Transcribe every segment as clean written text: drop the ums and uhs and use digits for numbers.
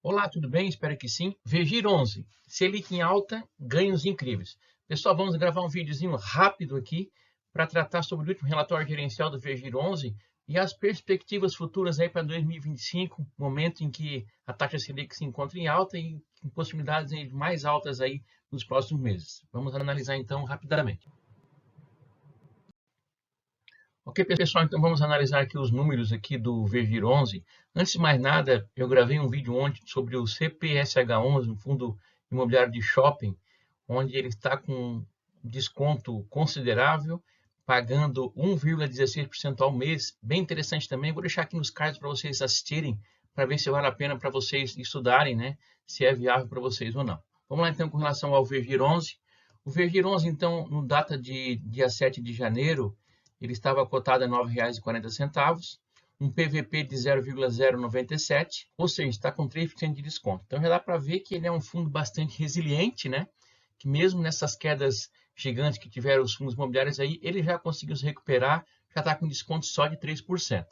Olá, tudo bem? Espero que sim. Vegir 11, Selic em alta, ganhos incríveis. Pessoal, vamos gravar um videozinho rápido aqui para tratar sobre o último relatório gerencial do Vegir 11 e as perspectivas futuras aí para 2025, momento em que a taxa Selic se encontra em alta e com possibilidades mais altas aí nos próximos meses. Vamos analisar então rapidamente. Ok, pessoal, então vamos analisar aqui os números aqui do Vegir 11. Antes de mais nada, eu gravei um vídeo ontem sobre o CPSH11, um fundo imobiliário de shopping, onde ele está com desconto considerável, pagando 1,16% ao mês. Bem interessante também. Vou deixar aqui nos cards para vocês assistirem, para ver se vale a pena para vocês estudarem, né? Se é viável para vocês ou não. Vamos lá então com relação ao Vegir 11. O Vegir 11, então, no data de dia 7 de janeiro, ele estava cotado a R$ 9,40, um PVP de 0,097, ou seja, está com 3% de desconto. Então já dá para ver que ele é um fundo bastante resiliente, né? Que mesmo nessas quedas gigantes que tiveram os fundos imobiliários aí, ele já conseguiu se recuperar, já está com desconto só de 3%.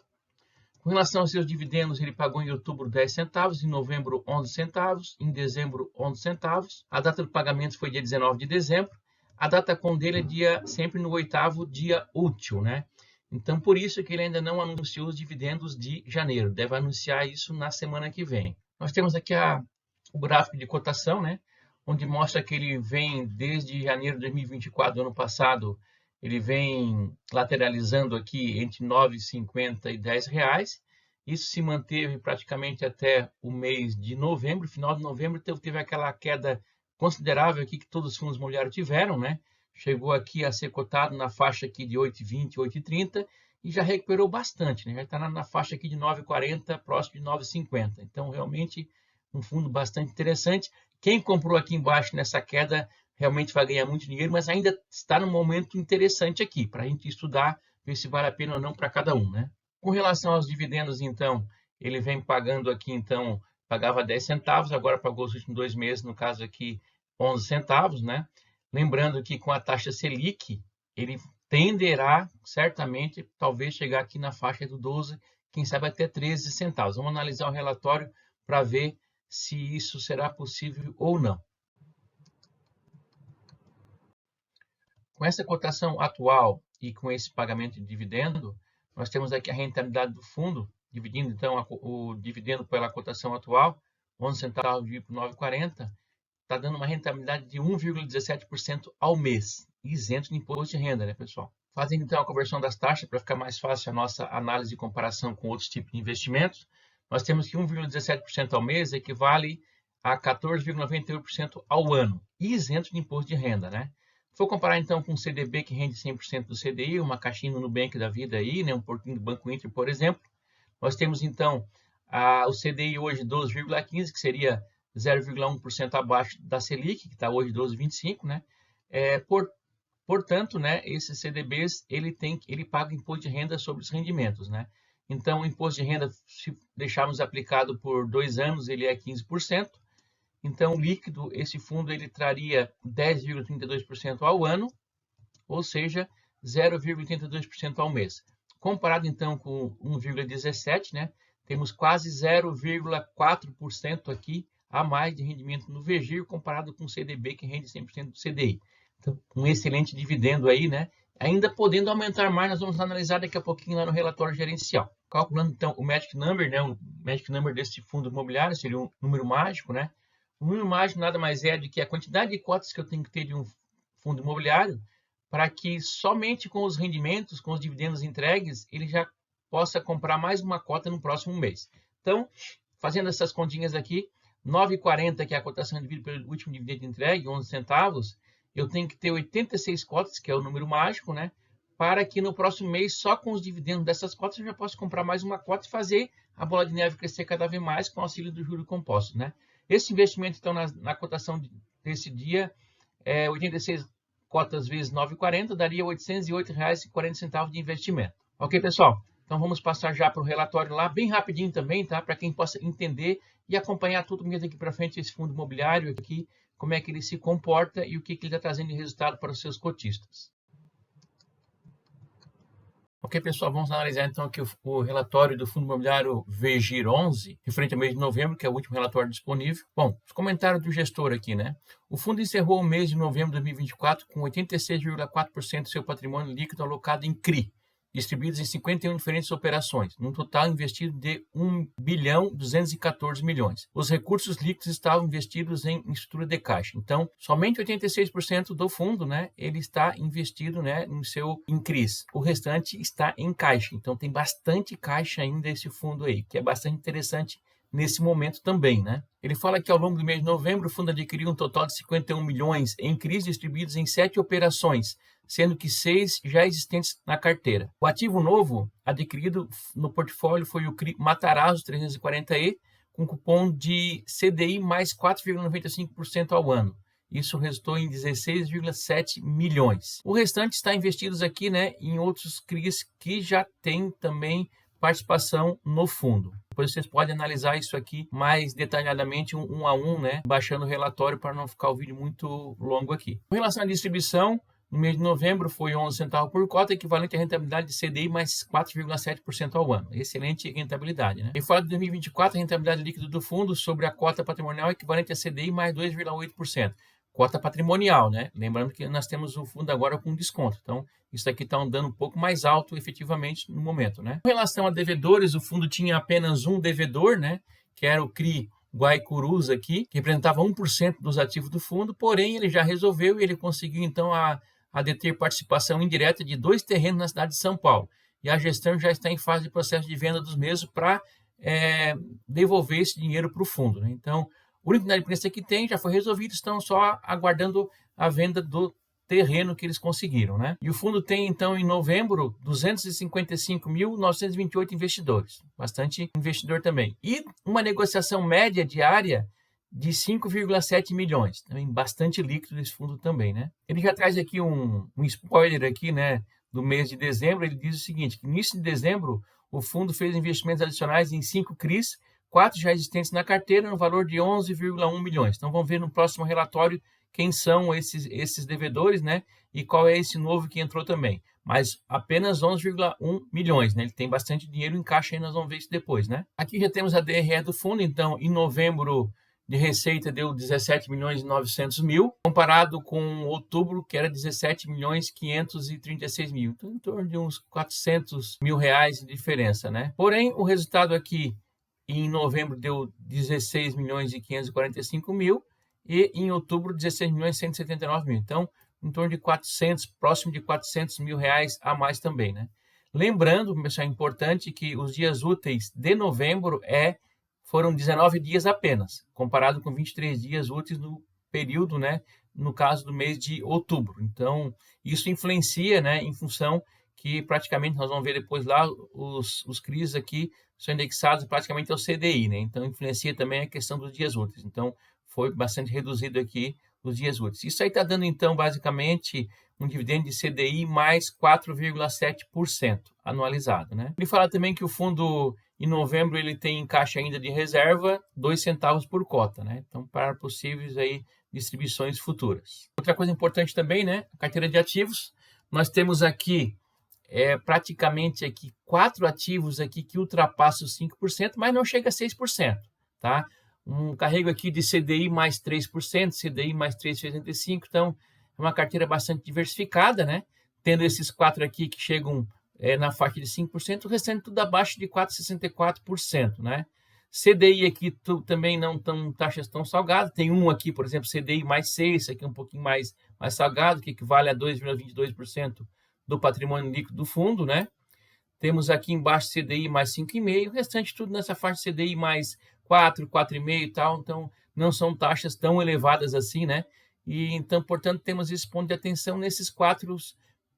Com relação aos seus dividendos, ele pagou em outubro 10 centavos, em novembro 11 centavos, em dezembro 11 centavos. A data do pagamento foi dia 19 de dezembro. A data com dele é sempre no 8º dia útil, né? Então, por isso que ele ainda não anunciou os dividendos de janeiro. Deve anunciar isso na semana que vem. Nós temos aqui o gráfico de cotação, né? Onde mostra que ele vem desde janeiro de 2024, do ano passado, ele vem lateralizando aqui entre 9,50 e R$ 10. Isso se manteve praticamente até o mês de novembro. Final de novembro teve aquela queda considerável aqui que todos os fundos imobiliários tiveram, né? Chegou aqui a ser cotado na faixa aqui de 8,20, 8,30 e já recuperou bastante, né? Já está na faixa aqui de 9,40, próximo de 9,50. Então, realmente, um fundo bastante interessante. Quem comprou aqui embaixo nessa queda realmente vai ganhar muito dinheiro, mas ainda está num momento interessante aqui, para a gente estudar, ver se vale a pena ou não para cada um, né? Com relação aos dividendos, então, ele vem pagando aqui, então, pagava 10 centavos, agora pagou os últimos 2 meses, no caso aqui, 11 centavos, né? Lembrando que com a taxa Selic, ele tenderá, certamente, talvez chegar aqui na faixa do 12, quem sabe até 13 centavos. Vamos analisar o relatório para ver se isso será possível ou não. Com essa cotação atual e com esse pagamento de dividendo, nós temos aqui a rentabilidade do fundo, dividindo então o dividendo pela cotação atual, 11 centavos por 9,40, está dando uma rentabilidade de 1,17% ao mês, isento de imposto de renda, né, pessoal? Fazendo então a conversão das taxas para ficar mais fácil a nossa análise de comparação com outros tipos de investimentos, nós temos que 1,17% ao mês equivale a 14,98% ao ano, isento de imposto de renda, né? Se for comparar então com o CDB que rende 100% do CDI, uma caixinha no Nubank da vida aí, né, um pouquinho do Banco Inter, por exemplo, nós temos então o CDI hoje 12,15, que seria 0,1% abaixo da Selic, que está hoje 12,25, né? Portanto, né, esses CDBs ele paga imposto de renda sobre os rendimentos, né? Então, o imposto de renda, se deixarmos aplicado por 2 anos, ele é 15%. Então, líquido, esse fundo ele traria 10,32% ao ano, ou seja, 0,82% ao mês. Comparado então com 1,17, né? Temos quase 0,4% aqui a mais de rendimento no VGIR comparado com o CDB que rende 100% do CDI. Então, um excelente dividendo aí, né? Ainda podendo aumentar mais, nós vamos analisar daqui a pouquinho lá no relatório gerencial. Calculando então o Magic Number, né? O Magic Number desse fundo imobiliário seria um número mágico, né? O número mágico nada mais é do que a quantidade de cotas que eu tenho que ter de um fundo imobiliário para que somente com os rendimentos, com os dividendos entregues, ele já possa comprar mais uma cota no próximo mês. Então, fazendo essas continhas aqui, 9,40 que é a cotação dividida pelo último dividendo entregue, 11 centavos, eu tenho que ter 86 cotas, que é o número mágico, né? Para que no próximo mês, só com os dividendos dessas cotas, eu já possa comprar mais uma cota e fazer a bola de neve crescer cada vez mais com o auxílio do juro composto, né? Esse investimento, então, na cotação desse dia, 86 cotas vezes 9,40, daria R$ 808,40 de investimento. Ok, pessoal? Então, vamos passar já para o relatório lá, bem rapidinho também, tá? Para quem possa entender e acompanhar tudo mesmo aqui para frente, esse fundo imobiliário aqui, como é que ele se comporta e o que ele está trazendo de resultado para os seus cotistas. Ok, pessoal, vamos analisar então aqui o relatório do Fundo Imobiliário VGIR11, referente ao mês de novembro, que é o último relatório disponível. Bom, os comentários do gestor aqui, né? O fundo encerrou o mês de novembro de 2024 com 86,4% do seu patrimônio líquido alocado em CRI, distribuídos em 51 diferentes operações, num total investido de 1.214 milhões. Os recursos líquidos estavam investidos em estrutura de caixa. Então, somente 86% do fundo, né, ele está investido, né, em CRIs. O restante está em caixa. Então, tem bastante caixa ainda esse fundo aí, que é bastante interessante nesse momento também, né? Ele fala que ao longo do mês de novembro, o fundo adquiriu um total de 51 milhões em CRIs distribuídos em 7 operações, sendo que 6 já existentes na carteira. O ativo novo adquirido no portfólio foi o CRI Matarazzo 340E, com cupom de CDI mais 4,95% ao ano. Isso resultou em 16,7 milhões. O restante está investidos aqui, né, em outros CRIs que já têm também participação no fundo. Depois vocês podem analisar isso aqui mais detalhadamente, um a um, né, baixando o relatório para não ficar o vídeo muito longo aqui. Com relação à distribuição, no mês de novembro foi 11 centavos por cota, equivalente à rentabilidade de CDI mais 4,7% ao ano. Excelente rentabilidade, né? E fora de 2024, a rentabilidade líquida do fundo sobre a cota patrimonial é equivalente a CDI mais 2,8%. Cota patrimonial, né? Lembrando que nós temos o fundo agora com desconto. Então, isso aqui está andando um pouco mais alto efetivamente no momento, né? Com relação a devedores, o fundo tinha apenas um devedor, né? Que era o CRI Guaicurus aqui, que representava 1% dos ativos do fundo, porém ele já resolveu e ele conseguiu então a deter participação indireta de 2 terrenos na cidade de São Paulo. E a gestão já está em fase de processo de venda dos mesmos para devolver esse dinheiro para o fundo, né? Então, o único inadimplência que tem já foi resolvido, estão só aguardando a venda do terreno que eles conseguiram, né? E o fundo tem, então, em novembro, 255.928 investidores. Bastante investidor também. E uma negociação média diária de 5,7 milhões. Também bastante líquido esse fundo também, né? Ele já traz aqui um spoiler aqui, né, do mês de dezembro. Ele diz o seguinte, que no início de dezembro, o fundo fez investimentos adicionais em 5 CRIs, 4 já existentes na carteira, no valor de 11,1 milhões. Então, vamos ver no próximo relatório quem são esses devedores, né? E qual é esse novo que entrou também. Mas apenas 11,1 milhões, né? Ele tem bastante dinheiro em caixa aí, nós vamos ver isso depois, né? Aqui já temos a DRE do fundo, então, em novembro de receita deu 17 milhões e 900 mil, comparado com outubro, que era 17 milhões 536 mil. Então, em torno de uns 400 mil reais de diferença, né? Porém, o resultado aqui em novembro deu 16 milhões e 545 mil e em outubro 16 milhões e 179 mil. Então, em torno de 400, próximo de 400 mil reais a mais também, né? Lembrando, pessoal, é importante que os dias úteis de novembro foram 19 dias apenas, comparado com 23 dias úteis no período, né, no caso do mês de outubro. Então, isso influencia, né, em função que praticamente nós vamos ver depois lá, os CRIs aqui são indexados praticamente ao CDI, né? Então, influencia também a questão dos dias úteis. Então, foi bastante reduzido aqui os dias úteis. Isso aí está dando, então, basicamente, um dividendo de CDI mais 4,7% anualizado, né? Ele fala também que o fundo, em novembro, ele tem em caixa ainda de reserva 2 centavos por cota, né? Então, para possíveis aí distribuições futuras. Outra coisa importante também, né? A carteira de ativos. Nós temos aqui praticamente aqui 4 ativos aqui que ultrapassam os 5%, mas não chega a 6%, tá? Um carrego aqui de CDI mais 3%, CDI mais 3,65%, então é uma carteira bastante diversificada, né? Tendo esses 4 aqui que chegam na faixa de 5%, o restante tudo abaixo de 4,64%, né? CDI aqui também não tão taxas tão salgadas, tem um aqui, por exemplo, CDI mais 6, esse aqui é um pouquinho mais salgado, que equivale a 2,22% do patrimônio líquido do fundo, né? Temos aqui embaixo CDI mais 5,5%, o restante tudo nessa faixa CDI mais 4, 4,5% e tal, então não são taxas tão elevadas assim, né? E então, portanto, temos esse ponto de atenção nesses 4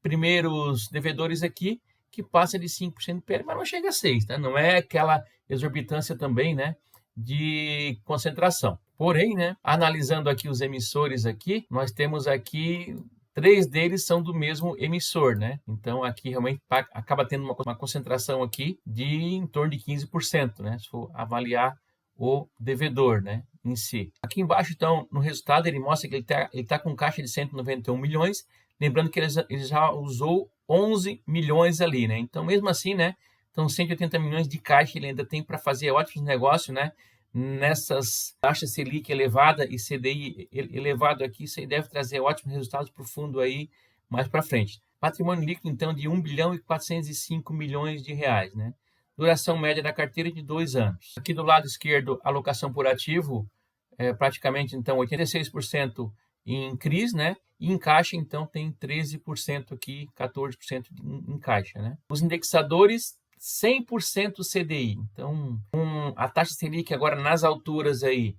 primeiros devedores aqui, que passa de 5% PL, mas não chega a 6%, tá? Não é aquela exorbitância também, né, de concentração. Porém, né, analisando aqui os emissores aqui, nós temos aqui 3 deles são do mesmo emissor, né? Então, aqui realmente acaba tendo uma concentração aqui de em torno de 15%, né? Se for avaliar o devedor, né, em si. Aqui embaixo, então, no resultado, ele mostra que ele tá com caixa de 191 milhões, Lembrando que ele já usou 11 milhões ali, né? Então, mesmo assim, né? Então, 180 milhões de caixa ele ainda tem para fazer ótimos negócios, né? Nessas taxas Selic elevada e CDI elevado aqui, isso aí deve trazer ótimos resultados para o fundo aí mais para frente. Patrimônio líquido, então, de 1 bilhão e 405 milhões de reais, né? Duração média da carteira de 2 anos. Aqui do lado esquerdo, alocação por ativo, praticamente, então, 86% em CRIs, né? E em caixa, então, tem 13% aqui, 14% em caixa, né? Os indexadores, 100% CDI. Então, a taxa Selic agora nas alturas aí,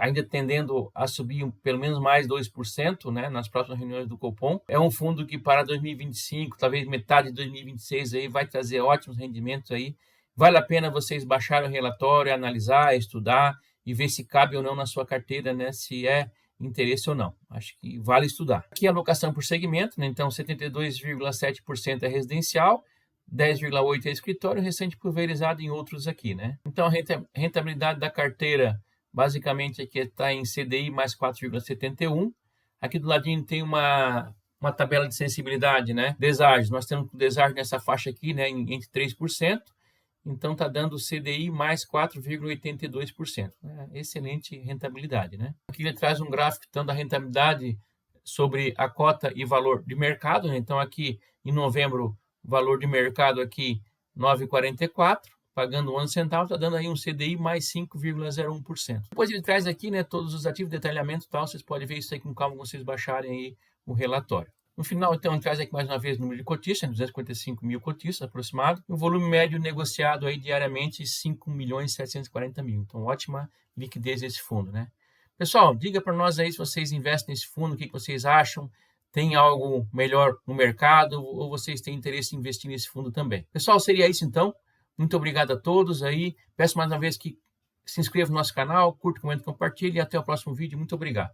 ainda tendendo a subir pelo menos mais 2%, né, nas próximas reuniões do Copom. É um fundo que para 2025, talvez metade de 2026 aí, vai trazer ótimos rendimentos aí. Vale a pena vocês baixarem o relatório, analisar, estudar e ver se cabe ou não na sua carteira, né, se é interesse ou não. Acho que vale estudar. Aqui a alocação por segmento, né, então 72,7% é residencial, 10,8% é escritório, restante pulverizado em outros aqui, né? Então a rentabilidade da carteira basicamente aqui está em CDI mais 4,71. Aqui do ladinho tem uma tabela de sensibilidade, né? Deságio. Nós temos o deságio nessa faixa aqui, né? Entre 3%. Então está dando CDI mais 4,82%. Excelente rentabilidade, né? Aqui ele traz um gráfico dando a rentabilidade sobre a cota e valor de mercado, né? Então aqui em novembro, o valor de mercado aqui 9,44, pagando 11 centavos, está dando aí um CDI mais 5,01%. Depois ele traz aqui, né, todos os ativos, detalhamento e tal, vocês podem ver isso aí com calma quando vocês baixarem aí o relatório. No final, então, ele traz aqui mais uma vez o número de cotistas, 255 mil cotistas aproximado, e o volume médio negociado aí diariamente 5.740.000. Então, ótima liquidez desse fundo, né? Pessoal, diga para nós aí se vocês investem nesse fundo, o que vocês acham, tem algo melhor no mercado ou vocês têm interesse em investir nesse fundo também. Pessoal, seria isso então. Muito obrigado a todos aí. Peço mais uma vez que se inscreva no nosso canal, curta, comente, compartilhe e até o próximo vídeo. Muito obrigado.